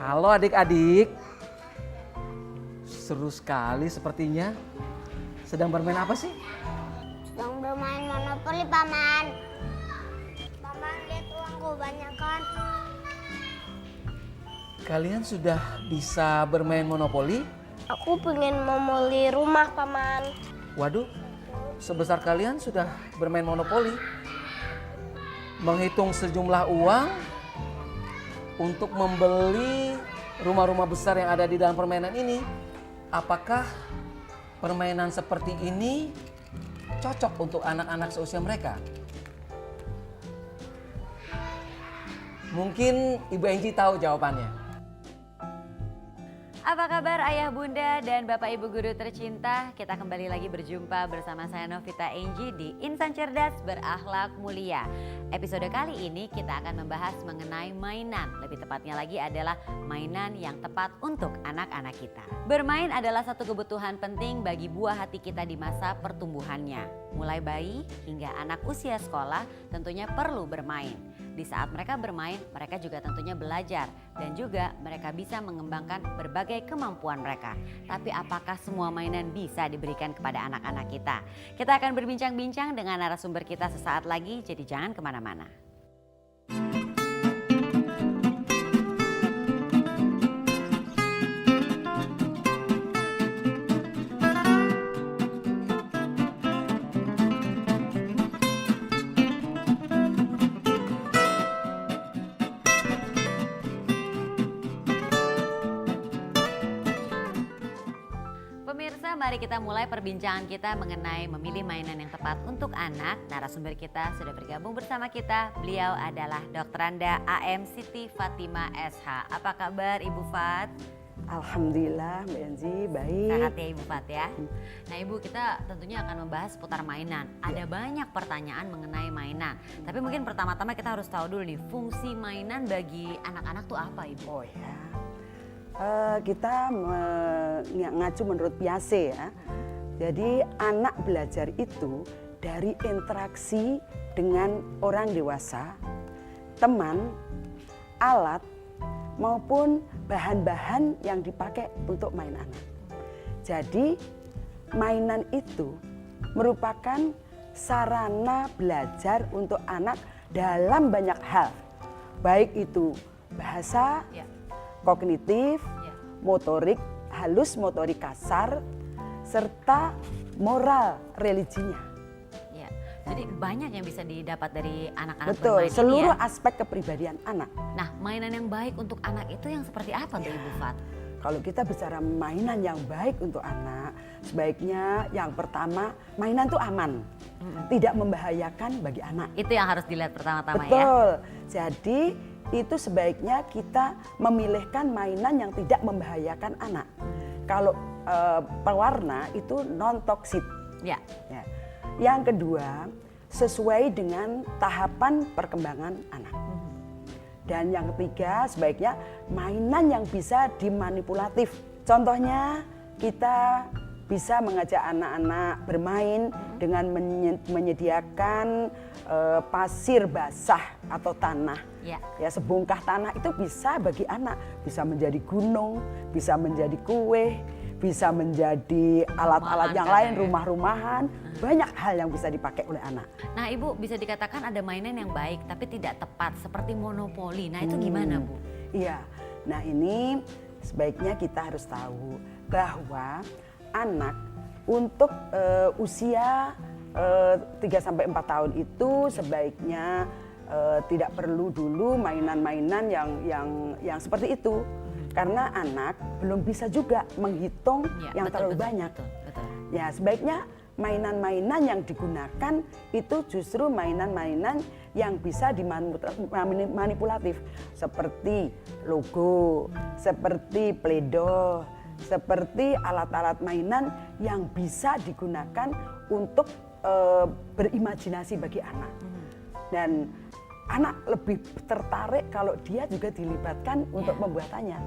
Halo adik-adik. Seru sekali sepertinya. Sedang bermain apa sih? Sedang bermain monopoli, Paman. Paman, lihat uangku banyak kan? Kalian sudah bisa bermain monopoli? Aku pengen memoli rumah, Paman. Waduh, sebesar kalian sudah bermain monopoli. Menghitung sejumlah uang untuk membeli rumah-rumah besar yang ada di dalam permainan ini. Apakah permainan seperti ini cocok untuk anak-anak seusia mereka? Mungkin Ibu Enji tahu jawabannya. Apa kabar ayah bunda dan bapak ibu guru tercinta? Kita kembali lagi berjumpa bersama saya Novita Enji di Insan Cerdas Berakhlak Mulia. Episode kali ini kita akan membahas mengenai mainan. Lebih tepatnya lagi adalah mainan yang tepat untuk anak-anak kita. Bermain adalah satu kebutuhan penting bagi buah hati kita di masa pertumbuhannya. Mulai bayi hingga anak usia sekolah tentunya perlu bermain. Di saat mereka bermain, mereka juga tentunya belajar dan juga mereka bisa mengembangkan berbagai kemampuan mereka. Tapi apakah semua mainan bisa diberikan kepada anak-anak kita? Kita akan berbincang-bincang dengan narasumber kita sesaat lagi, jadi jangan kemana-mana. Pemirsa, mari kita mulai perbincangan kita mengenai memilih mainan yang tepat untuk anak. Narasumber kita sudah bergabung bersama kita. Beliau adalah Dr. Anda AM Siti Fatima SH. Apa kabar Ibu Fat? Alhamdulillah Mbak Enji, baik. Sehat ya Ibu Fat ya. Nah Ibu, kita tentunya akan membahas seputar mainan. Ada banyak pertanyaan mengenai mainan. Tapi mungkin pertama-tama kita harus tahu dulu nih, fungsi mainan bagi anak-anak tuh apa Ibu? Oh ya, kita mengacu menurut Piaget ya. Jadi anak belajar itu dari interaksi dengan orang dewasa, teman, alat, maupun bahan-bahan yang dipakai untuk main anak. Jadi mainan itu merupakan sarana belajar untuk anak dalam banyak hal. Baik itu bahasa, kognitif, motorik halus, motorik kasar, serta moral religinya. Ya, jadi banyak yang bisa didapat dari anak-anak Betul, bermain seluruh ini ya. aspek kepribadian anak. Nah, mainan yang baik untuk anak itu yang seperti apa tuh Ibu Fat? Kalau kita bicara mainan yang baik untuk anak, sebaiknya yang pertama mainan itu aman, tidak membahayakan bagi anak. Itu yang harus dilihat pertama-tama ya. Betul, jadi itu sebaiknya kita memilihkan mainan yang tidak membahayakan anak. Kalau pewarna itu non-toksik. Ya. Ya. Yang kedua, sesuai dengan tahapan perkembangan anak. Dan yang ketiga, sebaiknya mainan yang bisa dimanipulatif. Contohnya, kita bisa mengajak anak-anak bermain dengan menyediakan pasir basah atau tanah. Ya, sebongkah tanah itu bisa bagi anak, bisa menjadi gunung, bisa menjadi kue, bisa menjadi alat-alat yang lain, rumah-rumahan, banyak hal yang bisa dipakai oleh anak. Nah Ibu, bisa dikatakan ada mainan yang baik tapi tidak tepat seperti monopoli. Nah itu gimana Bu? Iya, nah ini sebaiknya kita harus tahu bahwa anak untuk usia 3-4 tahun itu sebaiknya tidak perlu dulu mainan-mainan yang seperti itu. Karena anak belum bisa juga menghitung yang terlalu banyak. Betul. Ya, sebaiknya mainan-mainan yang digunakan itu justru mainan-mainan yang bisa dimanipulatif. Seperti logo, seperti Play-Doh, seperti alat-alat mainan yang bisa digunakan untuk berimajinasi bagi anak. Dan anak lebih tertarik kalau dia juga dilibatkan untuk membuatannya,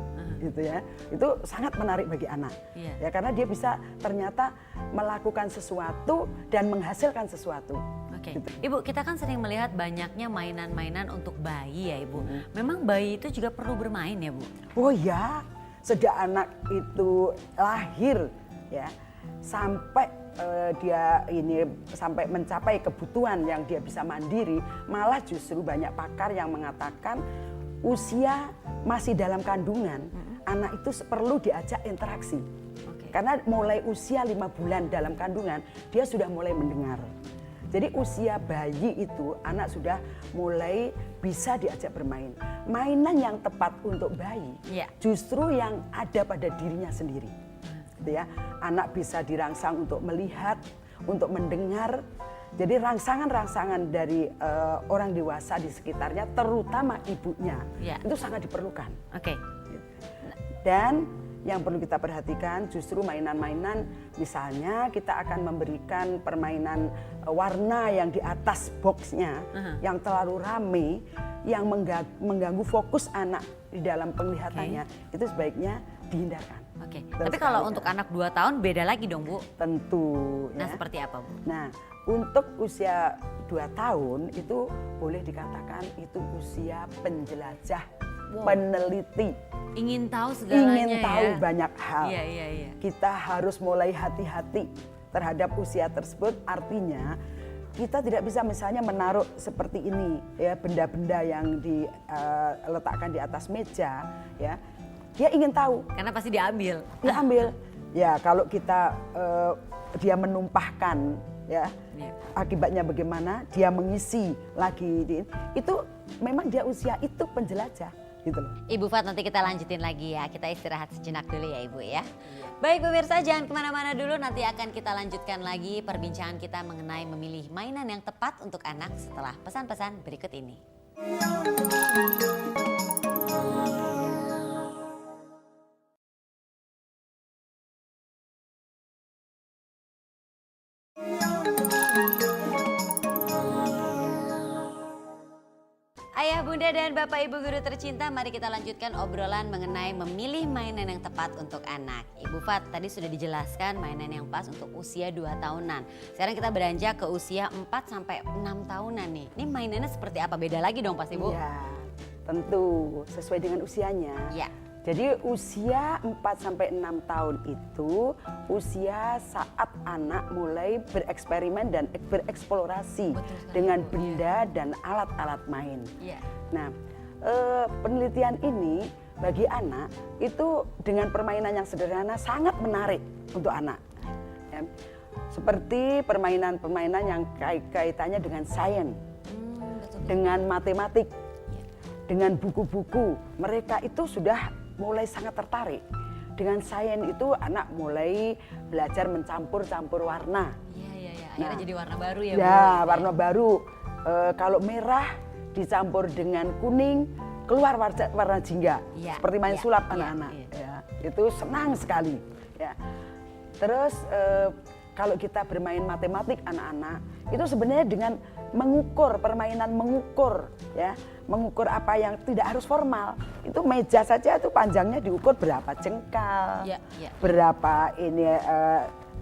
gitu ya. Itu sangat menarik bagi anak, ya karena dia bisa ternyata melakukan sesuatu dan menghasilkan sesuatu. Oke, Gitu. Ibu, kita kan sering melihat banyaknya mainan-mainan untuk bayi ya Ibu. Memang bayi itu juga perlu bermain ya Bu? Oh ya, sejak anak itu lahir ya sampai dia ini sampai mencapai kebutuhan yang dia bisa mandiri, malah justru banyak pakar yang mengatakan usia masih dalam kandungan, anak itu perlu diajak interaksi. Oke. Karena mulai usia 5 bulan dalam kandungan, dia sudah mulai mendengar. Jadi usia bayi itu anak sudah mulai bisa diajak bermain. Mainan yang tepat untuk bayi Iya. justru yang ada pada dirinya sendiri. Gitu ya. Anak bisa dirangsang untuk melihat, untuk mendengar. Jadi rangsangan-rangsangan dari orang dewasa di sekitarnya, terutama ibunya, Iya. itu sangat diperlukan. Oke. Dan yang perlu kita perhatikan justru mainan-mainan, misalnya kita akan memberikan permainan warna yang di atas boxnya, yang terlalu rame, yang mengganggu fokus anak di dalam penglihatannya, itu sebaiknya dihindarkan. Oke. Betul Tapi kalau sekali, untuk Kak. anak 2 tahun beda lagi dong Bu. Tentu. Nah Ya. seperti apa Bu? Nah, untuk usia 2 tahun itu boleh dikatakan itu usia penjelajah, peneliti, Ingin tahu segalanya ingin tahu ya. banyak hal. Iya. Kita harus mulai hati-hati terhadap usia tersebut, artinya kita tidak bisa misalnya menaruh seperti ini ya, benda-benda yang diletakkan di atas meja ya. Dia ingin tahu, Karena pasti diambil. dia ambil. Ya, kalau kita dia menumpahkan ya, Iya. akibatnya bagaimana? Dia mengisi lagi itu memang dia usia itu penjelajah gitu loh. Ibu Fat, nanti kita lanjutin lagi ya. Kita istirahat sejenak dulu ya Ibu ya. Baik pemirsa, jangan kemana-mana dulu. Nanti akan kita lanjutkan lagi perbincangan kita mengenai memilih mainan yang tepat untuk anak setelah pesan-pesan berikut ini. Ayah, bunda, dan bapak ibu guru tercinta, mari kita lanjutkan obrolan mengenai memilih mainan yang tepat untuk anak. Ibu Fat, tadi sudah dijelaskan mainan yang pas untuk usia 2 tahunan. Sekarang kita beranjak ke usia 4 sampai 6 tahunan nih. Ini mainannya seperti apa? Beda lagi dong pasti Bu? Ya, tentu sesuai dengan usianya. Ya. Jadi usia 4 sampai 6 tahun itu usia saat anak mulai bereksperimen dan bereksplorasi Betul sekali, dengan Bu. benda dan alat-alat main. Iya. Nah, penelitian ini bagi anak itu dengan permainan yang sederhana sangat menarik untuk anak. Ya. Seperti permainan-permainan yang kaitannya dengan sains, Betul. dengan matematik, dengan buku-buku. Mereka itu sudah mulai sangat tertarik. Dengan sains itu anak mulai belajar mencampur-campur warna. Iya. Akhirnya Nah. jadi warna baru ya Bu? Ya, warna baru. Kalau merah dicampur dengan kuning, keluar warna jingga. Iya, Seperti main iya, sulap iya, anak-anak. iya. Ya, itu senang sekali. Ya. Terus kalau kita bermain matematik anak-anak, itu sebenarnya dengan mengukur, permainan mengukur, ya, mengukur apa yang tidak harus formal. Itu meja saja itu panjangnya diukur berapa jengkal, Iya, iya. berapa ini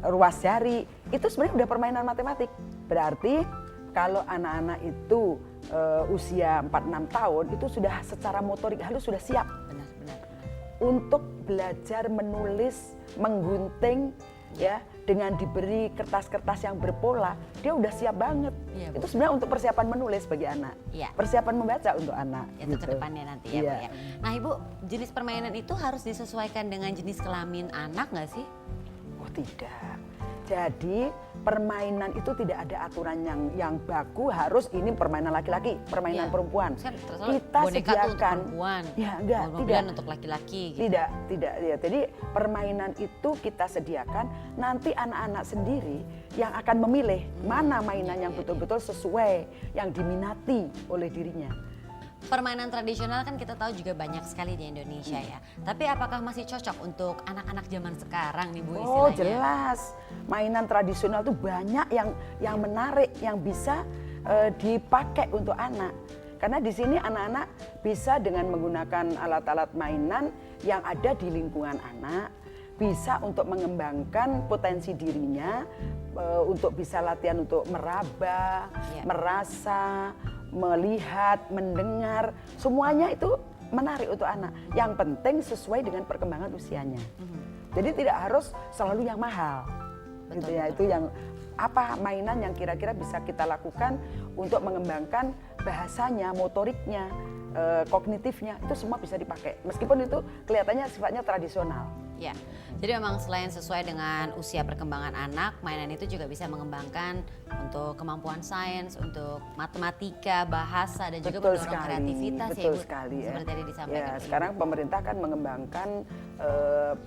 ruas jari. Itu sebenarnya udah permainan matematik. Berarti kalau anak-anak itu usia 4-6 tahun itu sudah secara motorik halus sudah siap Benar. untuk belajar menulis, menggunting, ya, dengan diberi kertas-kertas yang berpola, dia udah siap banget. Iya, Bu. Itu sebenarnya untuk persiapan menulis bagi anak, Iya. persiapan membaca untuk anak. Itu ke depannya nanti ya Iya. Bu ya. Nah Ibu, jenis permainan itu harus disesuaikan dengan jenis kelamin anak nggak sih? Oh tidak. Jadi permainan itu tidak ada aturan yang baku harus ini permainan laki-laki, permainan Iya. perempuan. Kan terus Kita boneka tuh untuk sediakan. perempuan, Ya enggak, mobil-mobilan tidak. untuk laki-laki. Gitu. Tidak ya. Jadi permainan itu kita sediakan, nanti anak-anak sendiri yang akan memilih mana mainan yang betul-betul sesuai, yang diminati oleh dirinya. Permainan tradisional kan kita tahu juga banyak sekali di Indonesia ya. Tapi apakah masih cocok untuk anak-anak zaman sekarang nih Bu Oh istilahnya? jelas, mainan tradisional itu banyak yang menarik, yang bisa dipakai untuk anak. Karena di sini anak-anak bisa dengan menggunakan alat-alat mainan yang ada di lingkungan anak, bisa untuk mengembangkan potensi dirinya, untuk bisa latihan untuk meraba, merasa, melihat, mendengar, semuanya itu menarik untuk anak. Yang penting sesuai dengan perkembangan usianya. Jadi tidak harus selalu yang mahal. Gitu ya, itu yang apa mainan yang kira-kira bisa kita lakukan untuk mengembangkan bahasanya, motoriknya, kognitifnya, itu semua bisa dipakai. Meskipun itu kelihatannya sifatnya tradisional. Ya, jadi memang selain sesuai dengan usia perkembangan anak, mainan itu juga bisa mengembangkan untuk kemampuan sains, untuk matematika, bahasa, dan juga mendorong kreativitas. Betul ya, sekali. Seperti tadi disampaikan. Ya, sekarang pemerintah kan mengembangkan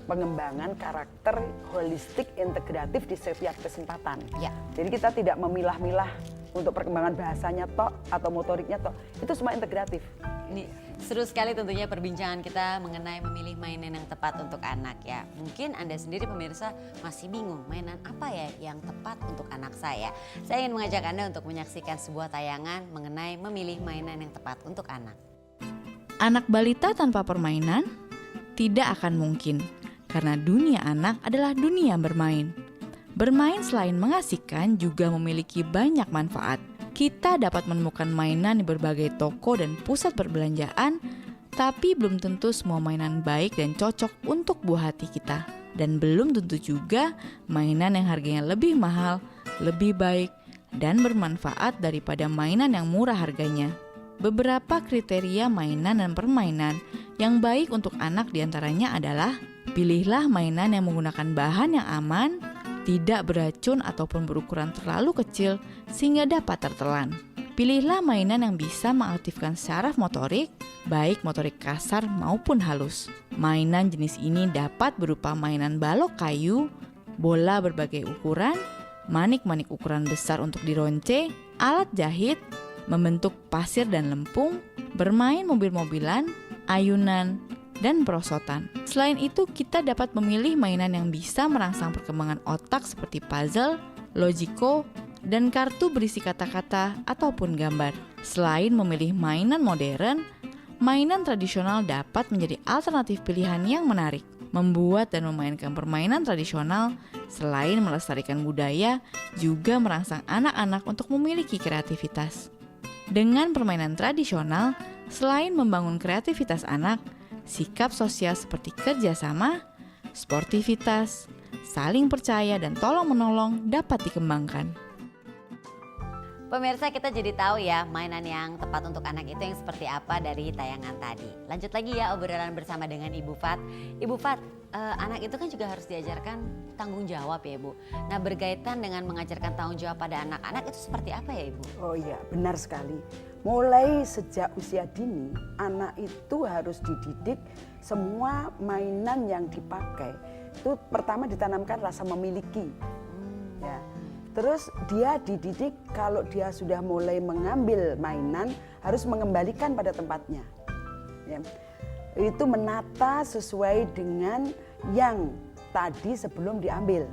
pengembangan karakter holistik integratif di setiap kesempatan. Ya. Jadi kita tidak memilah-milah untuk perkembangan bahasanya tok atau motoriknya tok, itu semua integratif. Ini seru sekali tentunya perbincangan kita mengenai memilih mainan yang tepat untuk anak ya. Mungkin Anda sendiri pemirsa masih bingung mainan apa ya yang tepat untuk anak saya. Saya ingin mengajak Anda untuk menyaksikan sebuah tayangan mengenai memilih mainan yang tepat untuk anak. Anak balita tanpa permainan tidak akan mungkin, karena dunia anak adalah dunia bermain. Bermain selain mengasihkan juga memiliki banyak manfaat. Kita dapat menemukan mainan di berbagai toko dan pusat perbelanjaan, tapi belum tentu semua mainan baik dan cocok untuk buah hati kita. Dan belum tentu juga mainan yang harganya lebih mahal, lebih baik, dan bermanfaat daripada mainan yang murah harganya. Beberapa kriteria mainan dan permainan yang baik untuk anak diantaranya adalah: pilihlah mainan yang menggunakan bahan yang aman, tidak beracun ataupun berukuran terlalu kecil sehingga dapat tertelan. Pilihlah mainan yang bisa mengaktifkan saraf motorik, baik motorik kasar maupun halus. Mainan jenis ini dapat berupa mainan balok kayu, bola berbagai ukuran, manik-manik ukuran besar untuk dironce, alat jahit, membentuk pasir dan lempung, bermain mobil-mobilan, ayunan, dan perosotan. Selain itu, kita dapat memilih mainan yang bisa merangsang perkembangan otak seperti puzzle, logiko, dan kartu berisi kata-kata ataupun gambar. Selain memilih mainan modern, mainan tradisional dapat menjadi alternatif pilihan yang menarik. Membuat dan memainkan permainan tradisional selain melestarikan budaya, juga merangsang anak-anak untuk memiliki kreativitas. Dengan permainan tradisional, selain membangun kreativitas anak, sikap sosial seperti kerjasama, sportivitas, saling percaya, dan tolong-menolong dapat dikembangkan. Pemirsa, kita jadi tahu ya mainan yang tepat untuk anak itu yang seperti apa dari tayangan tadi. Lanjut lagi ya obrolan bersama dengan Ibu Fat. Ibu Fat, anak itu kan juga harus diajarkan tanggung jawab ya Ibu. Nah, berkaitan dengan mengajarkan tanggung jawab pada anak-anak itu seperti apa ya Ibu? Oh iya, benar sekali. Mulai sejak usia dini, anak itu harus dididik semua mainan yang dipakai. Itu pertama ditanamkan rasa memiliki. Ya. Terus dia dididik kalau dia sudah mulai mengambil mainan harus mengembalikan pada tempatnya. Ya. Itu menata sesuai dengan yang tadi sebelum diambil.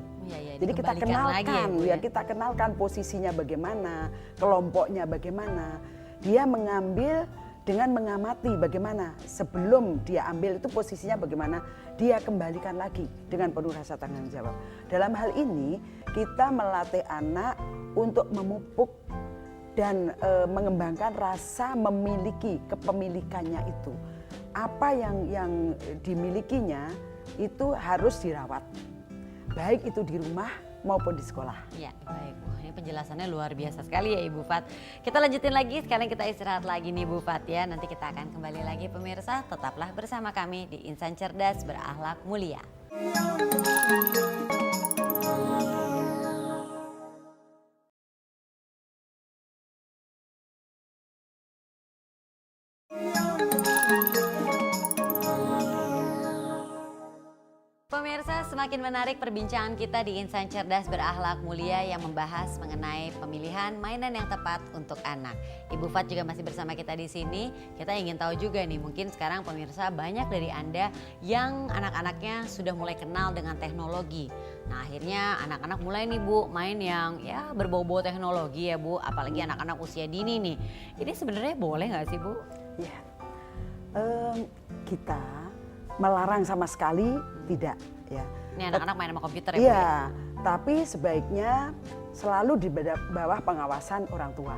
Jadi kita kenalkan, kita kenalkan posisinya bagaimana, kelompoknya bagaimana. Dia mengambil dengan mengamati bagaimana sebelum dia ambil itu posisinya bagaimana, dia kembalikan lagi dengan penuh rasa tanggung jawab. Dalam hal ini kita melatih anak untuk memupuk dan mengembangkan rasa memiliki kepemilikannya itu. Apa yang dimilikinya itu harus dirawat, baik itu di rumah maupun di sekolah. Ya, baik. Ini penjelasannya luar biasa sekali ya Ibu Fat. Kita lanjutin lagi, sekarang kita istirahat lagi nih Bu Fat ya. Nanti kita akan kembali lagi pemirsa, tetaplah bersama kami di Insan Cerdas Berakhlak Mulia. Pemirsa, semakin menarik perbincangan kita di Insan Cerdas Berakhlak Mulia yang membahas mengenai pemilihan mainan yang tepat untuk anak. Ibu Fat juga masih bersama kita di sini. Kita ingin tahu juga nih, mungkin sekarang pemirsa banyak dari Anda yang anak-anaknya sudah mulai kenal dengan teknologi. Nah, akhirnya anak-anak mulai nih Bu main yang ya berbau-bau teknologi ya Bu, apalagi anak-anak usia dini nih. Ini sebenarnya boleh nggak sih Bu? Ya, kita melarang sama sekali tidak ya. Ini anak-anak main sama komputer ya Bu? Iya, Tetapi sebaiknya selalu di bawah pengawasan orang tua.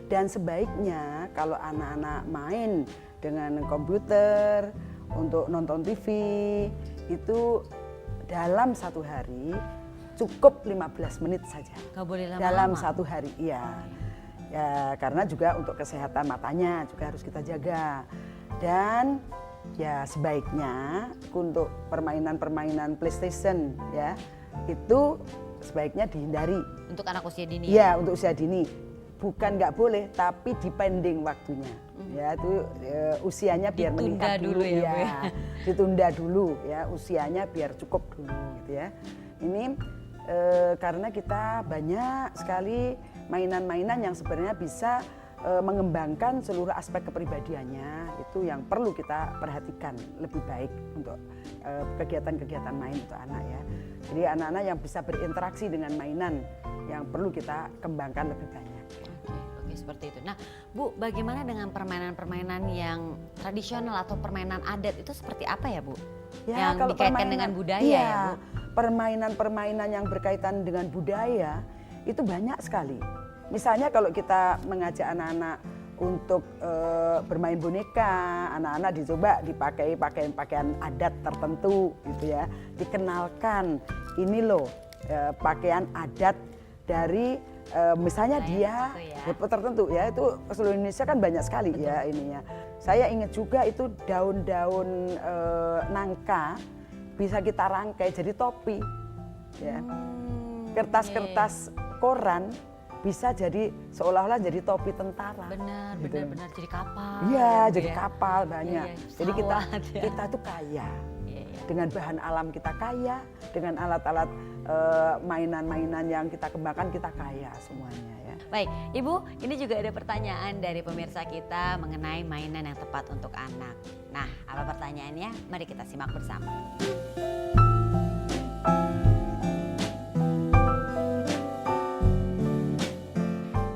Dan sebaiknya kalau anak-anak main dengan komputer untuk nonton TV itu dalam satu hari cukup 15 menit saja. Nggak boleh lama-lama. Dalam satu hari, iya. Ya, karena juga untuk kesehatan matanya juga harus kita jaga. Dan ya sebaiknya untuk permainan-permainan PlayStation ya itu sebaiknya dihindari. Untuk anak usia dini. Iya, untuk usia dini. Bukan nggak boleh, tapi dipending waktunya. Ya itu usianya biar Ditunda meningkat dulu ya, Bu, ya. Ditunda dulu ya, usianya biar cukup dulu gitu ya. Ini karena kita banyak sekali mainan-mainan yang sebenarnya bisa mengembangkan seluruh aspek kepribadiannya, itu yang perlu kita perhatikan lebih baik untuk kegiatan-kegiatan main untuk anak ya. Jadi anak-anak yang bisa berinteraksi dengan mainan yang perlu kita kembangkan lebih banyak. Oke, seperti itu. Nah, Bu, bagaimana dengan permainan-permainan yang tradisional atau permainan adat itu seperti apa ya, Bu? Ya, yang kalau dikaitkan dengan budaya iya, ya, Bu? Permainan-permainan yang berkaitan dengan budaya itu banyak sekali. Misalnya kalau kita mengajak anak-anak untuk bermain boneka, anak-anak dicoba dipakai pakaian adat tertentu gitu ya. Dikenalkan ini loh pakaian adat dari misalnya dia tertentu ya, itu seluruh Indonesia kan banyak sekali. Betul. Ya ininya. Saya ingat juga itu daun-daun nangka bisa kita rangkai jadi topi ya. Kertas-kertas koran bisa jadi seolah-olah jadi topi tentara. Benar, gitu. benar jadi kapal. Iya, gitu jadi ya. kapal banyak. Iya, jadi pesawat, ya. kita tuh kaya. Iya. Dengan bahan alam kita kaya, dengan alat-alat mainan-mainan yang kita kembangkan kita kaya semuanya ya. Baik, Ibu, ini juga ada pertanyaan dari pemirsa kita mengenai mainan yang tepat untuk anak. Nah, apa pertanyaannya? Mari kita simak bersama.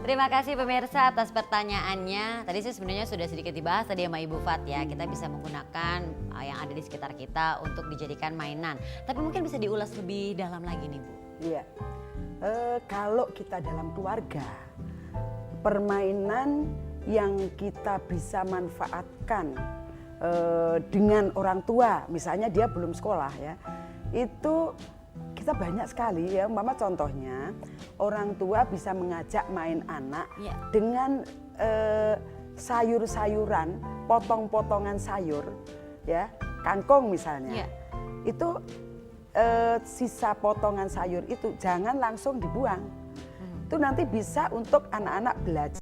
Terima kasih pemirsa atas pertanyaannya. Tadi sih sebenarnya sudah sedikit dibahas tadi sama Ibu Fat ya. Kita bisa menggunakan yang ada di sekitar kita untuk dijadikan mainan. Tapi mungkin bisa diulas lebih dalam lagi nih Bu. Iya. Kalau kita dalam keluarga, permainan yang kita bisa manfaatkan dengan orang tua, misalnya dia belum sekolah ya, itu kita banyak sekali ya. Mama contohnya orang tua bisa mengajak main anak dengan sayur-sayuran, potong-potongan sayur ya, kangkung misalnya. Itu sisa potongan sayur itu jangan langsung dibuang. Itu nanti bisa untuk anak-anak belajar